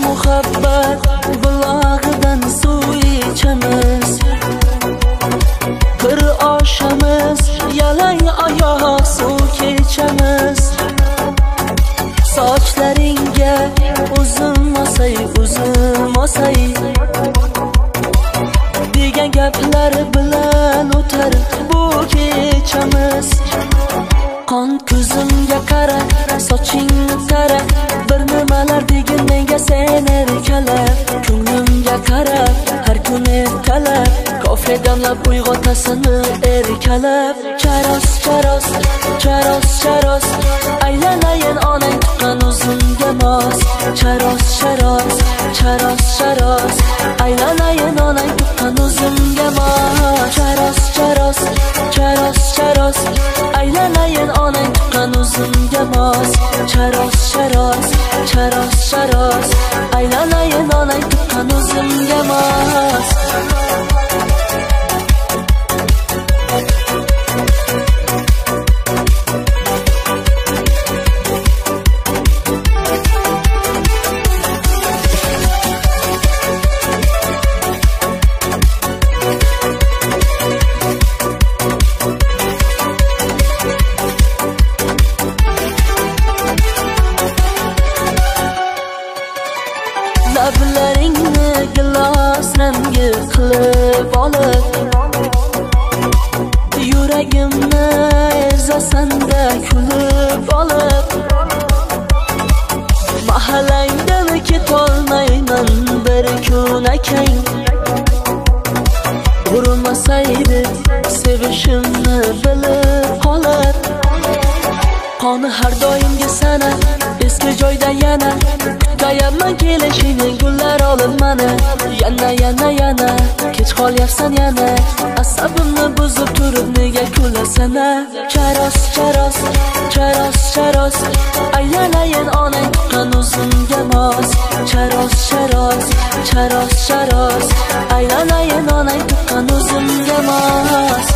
muhabbat bulog'idan suv ichamiz. Bir oshamiz, yalang oyoq suv kechamiz. Sochlaringga uzum osay degan gaplar bilan o'tar bu kechamiz. Qon ko'zimga qara, sochingni tara, bir nimalar degin menga sen erkalab. Ko'nglimga qarab, har kuni talab, kofe damlab uyg'otasan erkalab. Charos, charos, charos, charos, aylanayin onang tuqqan o'zimga mos. Charos, charos, charos, charos, aylanayin onang tuqqan o'zimga mos. Charos, charos, charos, charos, aylanayin onang tuqqan o'zimga mos. Charos, charos, charos, charos, aylanayin onang tuqqan o'zimga mos. Lablaringni gilos rangi qilib olib, yuragimni ezasanda kulib olib. Mahallangdan ketolmayman bir kun akang, urmasaydi sevishimni bilib qolib. Qoni har doimgi sana, eski joyda yana kutayapman kelishingni, gullar olib mana. Yana kech qolyapsan yana, asabimni buzib turib nega kulasan? Charos, charos, charos, charos, aylanayin onang tuqqan o'zimga mos. Charos, charos, charos, charos, aylanayin onang tuqqan o'zimga mos.